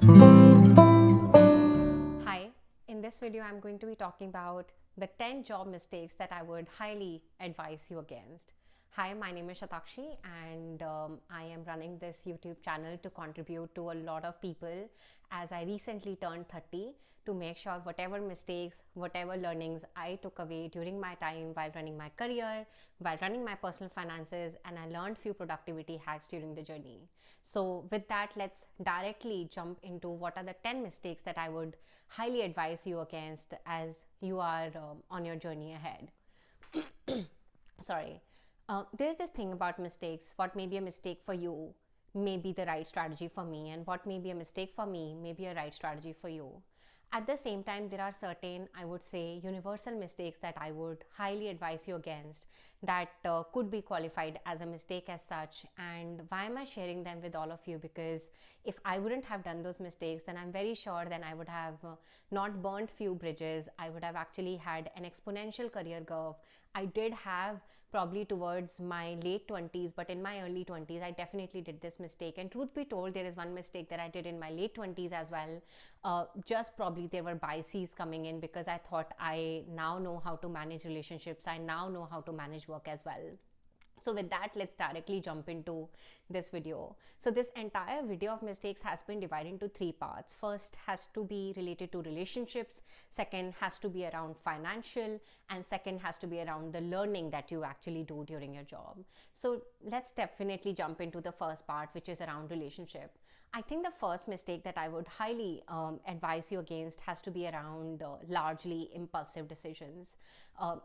Hi, in this video I'm going to be talking about the 10 job mistakes that I would highly advise you against. Hi, my name is Shatakshi and I am running this YouTube channel to contribute to a lot of people as I recently turned 30 to make sure whatever mistakes, whatever learnings I took away during my time while running my career, while running my personal finances, and I learned few productivity hacks during the journey. So with that, let's directly jump into what are the 10 mistakes that I would highly advise you against as you are on your journey ahead. Sorry. There's this thing about mistakes. What may be a mistake for you may be the right strategy for me, and what may be a mistake for me may be a right strategy for you. At the same time, there are certain, I would say, universal mistakes that I would highly advise you against that could be qualified as a mistake as such. And why am I sharing them with all of you? Because if I wouldn't have done those mistakes, then I'm very sure then I would have not burnt few bridges. I would have actually had an exponential career curve. I did have probably towards my late 20s, but in my early 20s I definitely did this mistake. And truth be told, there is one mistake that I did in my late 20s as well. Just probably there were biases coming in because I thought I now know how to manage relationships, I now know how to manage work as well. So with that, let's directly jump into this video. So this entire video of mistakes has been divided into three parts. First has to be related to relationships, second has to be around financial, and second has to be around the learning that you actually do during your job. So let's definitely jump into the first part, which is around relationship. I think the first mistake that I would highly advise you against has to be around largely impulsive decisions.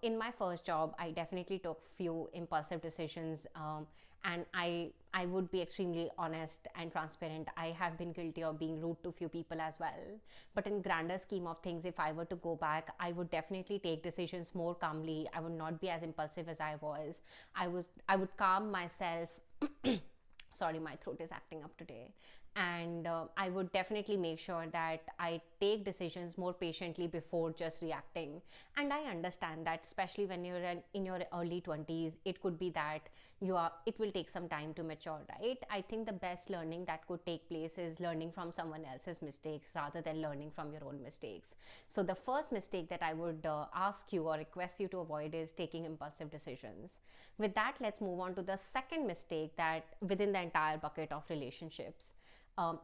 In my first job, I definitely took few impulsive decisions, and I would be extremely honest and transparent. I have been guilty of being rude to few people as well. But in grander scheme of things, if I were to go back, I would definitely take decisions more calmly. I would not be as impulsive as I was. I would calm myself. Sorry, my throat is acting up today. And I would definitely make sure that I take decisions more patiently before just reacting. And I understand that, especially when you're in your early 20s, it could be that it will take some time to mature, right? I think the best learning that could take place is learning from someone else's mistakes rather than learning from your own mistakes. So the first mistake that I would ask you or request you to avoid is taking impulsive decisions. With that, let's move on to the second mistake that within the entire bucket of relationships.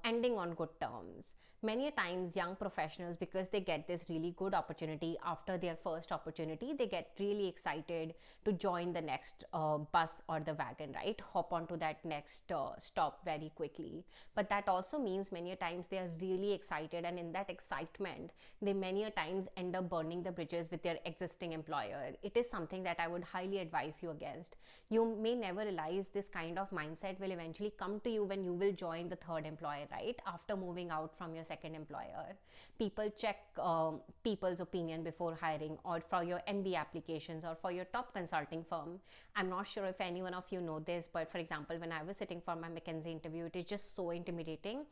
Ending on good terms. Many times young professionals, because they get this really good opportunity after their first opportunity, they get really excited to join the next bus or the wagon, right? Hop onto that next stop very quickly. But that also means many times they are really excited, and in that excitement they many times end up burning the bridges with their existing employer. It is something that I would highly advise you against. You may never realize this kind of mindset will eventually come to you when you will join the third employer, right? After moving out from your second employer, people check people's opinion before hiring, or for your MBA applications, or for your top consulting firm. I'm not sure if any one of you know this, but for example, when I was sitting for my McKinsey interview, it is just so intimidating.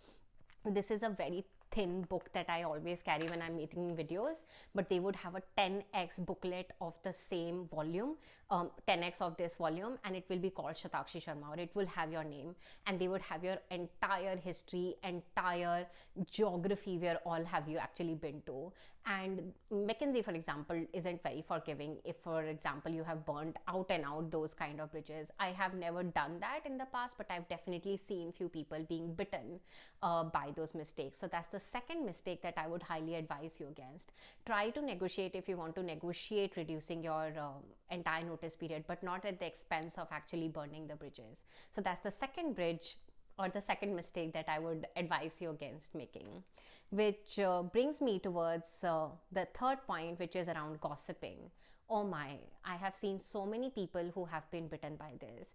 This is a very thin book that I always carry when I'm making videos, but they would have a 10x booklet of the same volume, 10x of this volume, and it will be called Shatakshi Sharma, or it will have your name, and they would have your entire history, entire geography, where all have you actually been to. And McKinsey, for example, isn't very forgiving if, for example, you have burnt out and out those kind of bridges. I have never done that in the past, but I've definitely seen few people being bitten by those mistakes. So that's the second mistake that I would highly advise you against. Try to negotiate if you want to negotiate reducing your entire notice period, but not at the expense of actually burning the bridges. So that's the second bridge or the second mistake that I would advise you against making, which brings me towards the third point, which is around gossiping. Oh my, I have seen so many people who have been bitten by this.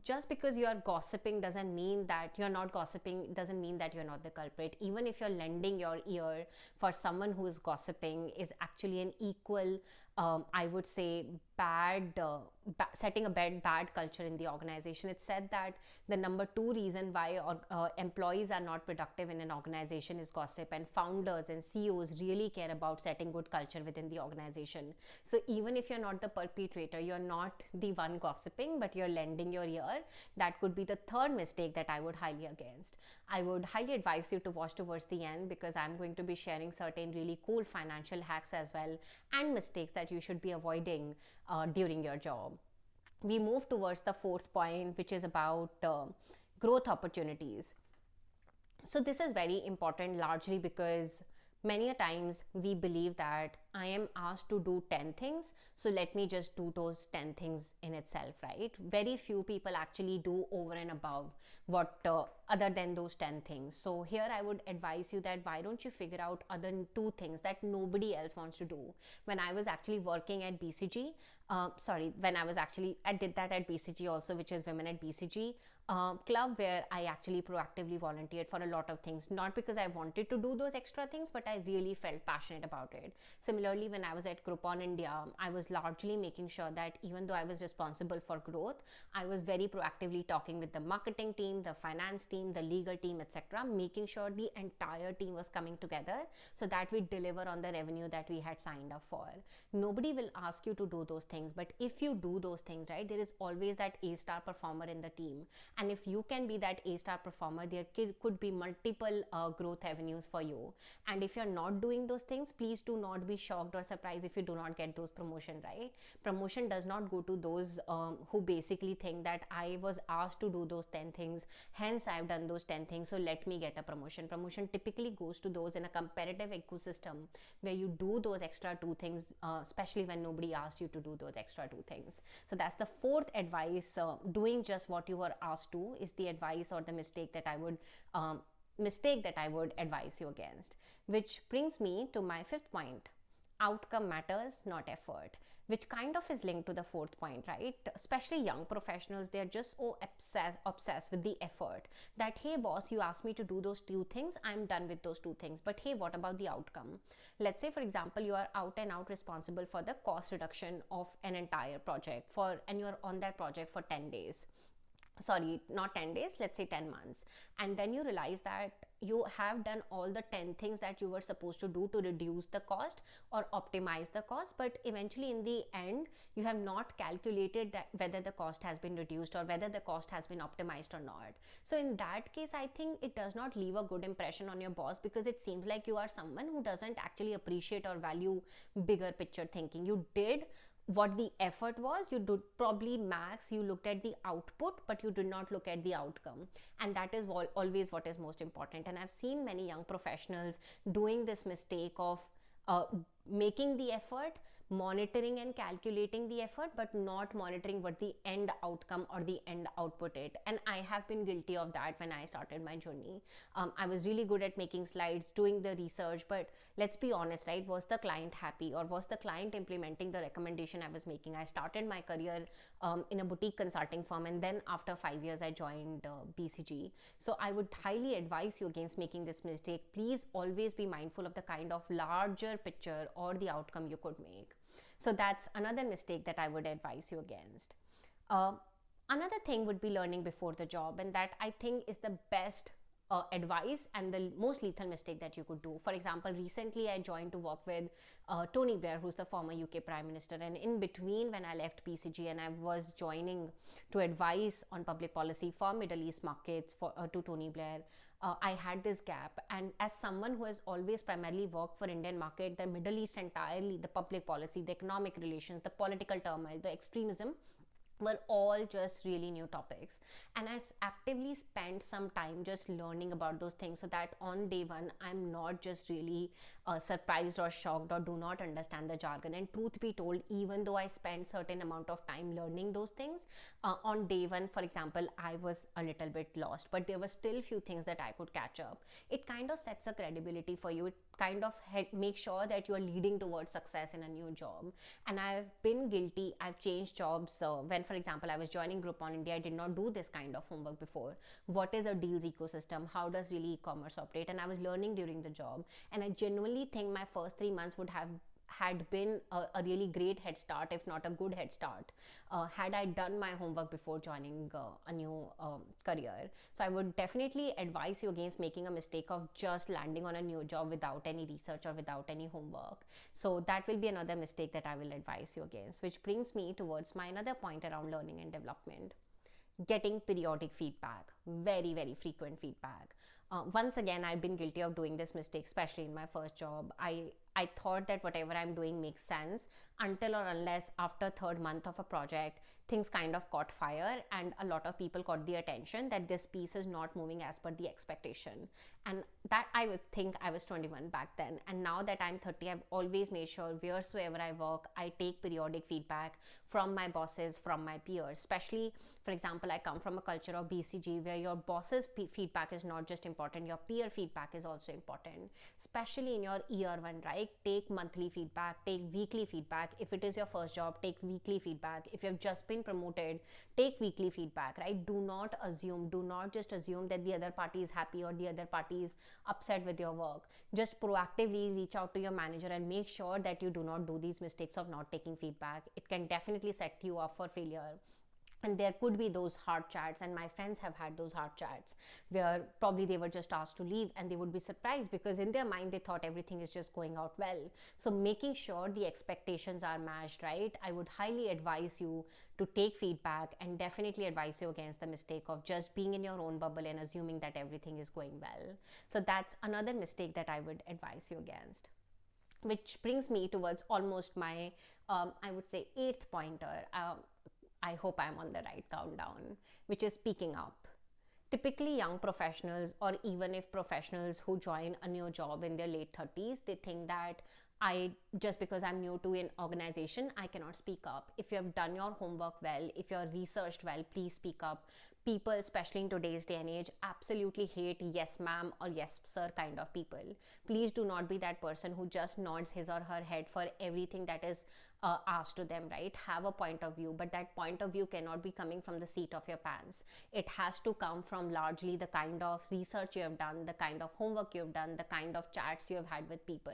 Just because you are gossiping doesn't mean that you're not gossiping, doesn't mean that you're not the culprit. Even if you're lending your ear for someone who is gossiping is actually an equal I would say, setting a bad culture in the organization. It's said that the number 2 reason why employees are not productive in an organization is gossip, and founders and CEOs really care about setting good culture within the organization. So even if you're not the perpetrator, you're not the one gossiping, but you're lending your ear, that could be the third mistake that I would highly against. I would highly advise you to watch towards the end, because I'm going to be sharing certain really cool financial hacks as well, and mistakes that you should be avoiding during your job. We move towards the fourth point, which is about growth opportunities. So this is very important, largely because many a times we believe that I am asked to do 10 things, so let me just do those 10 things in itself, right? Very few people actually do over and above what other than those 10 things. So here I would advise you that why don't you figure out other 2 things that nobody else wants to do. When I was actually working at BCG, I did that at BCG also, which is Women at BCG club, where I actually proactively volunteered for a lot of things, not because I wanted to do those extra things, but I really felt passionate about it. Similarly, when I was at Groupon India, I was largely making sure that even though I was responsible for growth, I was very proactively talking with the marketing team, the finance team, the legal team, etc., making sure the entire team was coming together so that we deliver on the revenue that we had signed up for. Nobody will ask you to do those things, but if you do those things, right, there is always that A-star performer in the team. And if you can be that A-star performer, there could be multiple growth avenues for you. And if you're not doing those things, please do not be shocked or surprised if you do not get those promotion, right? Promotion does not go to those who basically think that I was asked to do those 10 things, hence I've done those 10 things, so let me get a promotion. Promotion typically goes to those in a competitive ecosystem where you do those extra 2 things, especially when nobody asked you to do those extra 2 things. So that's the fourth advice. Doing just what you were asked to is the advice or the mistake that I would advise you against. Which brings me to my fifth point: outcome matters, not effort, which kind of is linked to the fourth point, right? Especially young professionals, they're just so obsessed with the effort that, hey boss, you asked me to do those 2 things, I'm done with those 2 things, but hey, what about the outcome? Let's say, for example, you are out and out responsible for the cost reduction of an entire project and you're on that project for 10 days. Sorry, not 10 days, let's say 10 months. And then you realize that you have done all the 10 things that you were supposed to do to reduce the cost or optimize the cost, but eventually in the end, you have not calculated that whether the cost has been reduced or whether the cost has been optimized or not. So in that case, I think it does not leave a good impression on your boss, because it seems like you are someone who doesn't actually appreciate or value bigger picture thinking. You did what the effort was, you did probably max, you looked at the output, but you did not look at the outcome, and that is always what is most important. And I've seen many young professionals doing this mistake of making the effort, monitoring and calculating the effort, but not monitoring what the end outcome or the end output is. And I have been guilty of that when I started my journey. I was really good at making slides, doing the research, but let's be honest, right? Was the client happy, or was the client implementing the recommendation I was making? I started my career in a boutique consulting firm, and then after 5 years I joined BCG. So I would highly advise you against making this mistake. Please always be mindful of the kind of larger picture or the outcome you could make. So that's another mistake that I would advise you against. Another thing would be learning before the job, and that I think is the best advice and the most lethal mistake that you could do. For example, recently I joined to work with Tony Blair, who's the former UK Prime Minister, and in between, when I left BCG and I was joining to advise on public policy for Middle East markets to Tony Blair, I had this gap. And as someone who has always primarily worked for Indian market, the Middle East entirely, the public policy, the economic relations, the political turmoil, the extremism, were all just really new topics. And I actively spent some time just learning about those things, so that on day one, I'm not just really surprised or shocked or do not understand the jargon. And truth be told, even though I spent certain amount of time learning those things, on day one, for example, I was a little bit lost, but there were still few things that I could catch up. It kind of sets a credibility for you. It kind of make sure that you are leading towards success in a new job. And I've been guilty. I've changed jobs. When, for example, I was joining Groupon India, I did not do this kind of homework before. What is a deals ecosystem? How does really e-commerce operate? And I was learning during the job. And I genuinely think my first 3 months would have had been a really great head start, if not a good head start, had I done my homework before joining a new career. So I would definitely advise you against making a mistake of just landing on a new job without any research or without any homework. So that will be another mistake that I will advise you against, which brings me towards my another point around learning and development. Getting periodic feedback, very, very frequent feedback. Once again, I've been guilty of doing this mistake, especially in my first job. I thought that whatever I'm doing makes sense until or unless after third month of a project, things kind of caught fire and a lot of people got the attention that this piece is not moving as per the expectation. And that I would think I was 21 back then. And now that I'm 30, I've always made sure wheresoever I work, I take periodic feedback from my bosses, from my peers. Especially, for example, I come from a culture of BCG where your boss's feedback is not just important, your peer feedback is also important. Especially in your year one, right? Take monthly feedback, take weekly feedback. If it is your first job, take weekly feedback. If you've just been promoted, take weekly feedback, right? Do not just assume that the other party is happy or the other party is upset with your work. Just proactively reach out to your manager and make sure that you do not do these mistakes of not taking feedback. It can definitely set you up for failure. And there could be those hard chats, and my friends have had those hard chats where probably they were just asked to leave and they would be surprised because in their mind they thought everything is just going out well. So making sure the expectations are matched, right? I would highly advise you to take feedback and definitely advise you against the mistake of just being in your own bubble and assuming that everything is going well. So that's another mistake that I would advise you against. Which brings me towards almost my, I would say, eighth pointer. I hope I'm on the right countdown, which is speaking up. Typically, young professionals, or even if professionals who join a new job in their late 30s, they think that just because I'm new to an organization, I cannot speak up. If you have done your homework well, if you're researched well, please speak up. People, especially in today's day and age, absolutely hate yes ma'am or yes sir kind of people. Please do not be that person who just nods his or her head for everything that is asked to them, right? Have a point of view, but that point of view cannot be coming from the seat of your pants. It has to come from largely the kind of research you have done, the kind of homework you have done, the kind of chats you have had with people.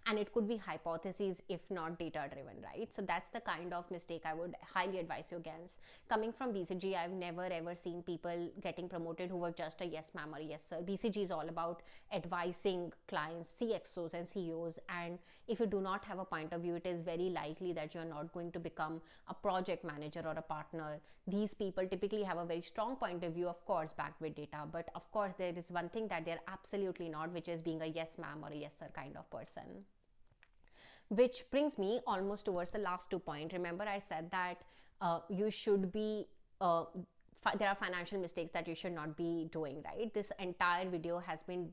And it could be hypotheses if not data driven, right? So that's the kind of mistake I would highly advise you against. Coming from BCG, I've never ever seen people getting promoted who were just a yes ma'am or a yes sir. BCG is all about advising clients, CXOs and CEOs, and if you do not have a point of view, it is very likely that you're not going to become a project manager or a partner. These people typically have a very strong point of view, of course, backed with data, but of course there is one thing that they're absolutely not, which is being a yes ma'am or a yes sir kind of person. Which brings me almost towards the last 2 points. Remember I said that you should be there are financial mistakes that you should not be doing, right? This entire video has been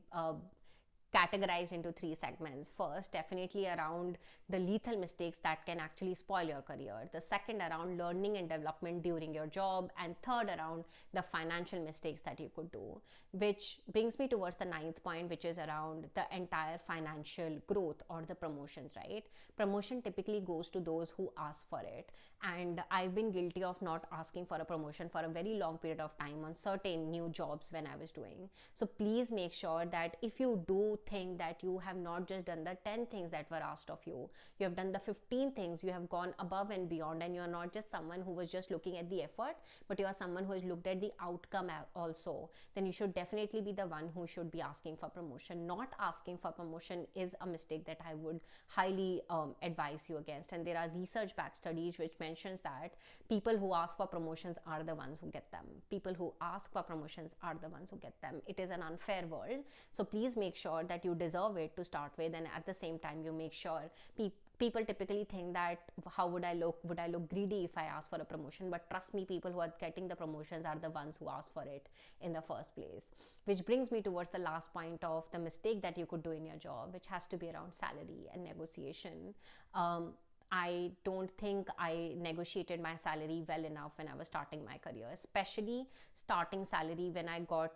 categorized into 3 segments. First, definitely around the lethal mistakes that can actually spoil your career. The second, around learning and development during your job. And third, around the financial mistakes that you could do. Which brings me towards the 9th point, which is around the entire financial growth or the promotions, right? Promotion typically goes to those who ask for it. And I've been guilty of not asking for a promotion for a very long period of time on certain new jobs when I was doing. So please make sure that if you do think that you have not just done the 10 things that were asked of you, you have done the 15 things, you have gone above and beyond, and you are not just someone who was just looking at the effort, but you are someone who has looked at the outcome also, then you should definitely be the one who should be asking for promotion. Not asking for promotion is a mistake that I would highly advise you against. And there are research backed studies which mentions that people who ask for promotions are the ones who get them. People who ask for promotions are the ones who get them. It is an unfair world. So please make sure that you deserve it to start with, and at the same time you make sure people typically think that how would I look greedy if I ask for a promotion, but trust me, people who are getting the promotions are the ones who ask for it in the first place. Which brings me towards the last point of the mistake that you could do in your job, which has to be around salary and negotiation. I don't think I negotiated my salary well enough when I was starting my career, especially starting salary when I got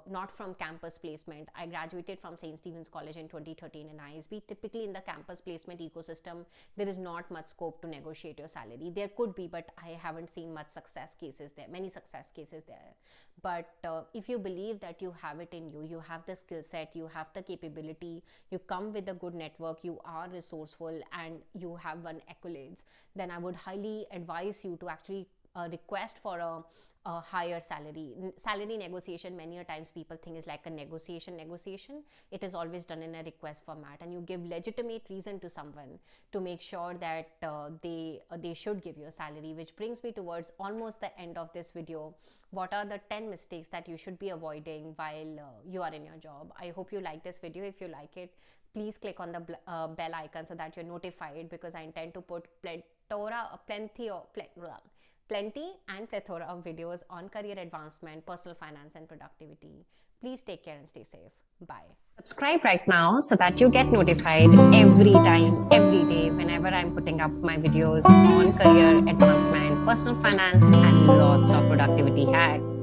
not from campus placement. I graduated from St. Stephen's College in 2013 in ISB. Typically in the campus placement ecosystem, there is not much scope to negotiate your salary. There could be, but I haven't seen many success cases there. But if you believe that you have it in you, you have the skill set, you have the capability, you come with a good network, you are resourceful, and you have won accolades, then I would highly advise you to actually request for a higher salary. Salary negotiation, many a times people think is like a negotiation. It is always done in a request format, and you give legitimate reason to someone to make sure that they should give you a salary. Which brings me towards almost the end of this video. What are the 10 mistakes that you should be avoiding while you are in your job? I hope you like this video. If you like it, please click on the bell icon so that you're notified, because I intend to put plenty and plethora of videos on career advancement, personal finance, and productivity. Please take care and stay safe. Bye. Subscribe right now so that you get notified every time, every day, whenever I'm putting up my videos on career advancement, personal finance, and lots of productivity hacks.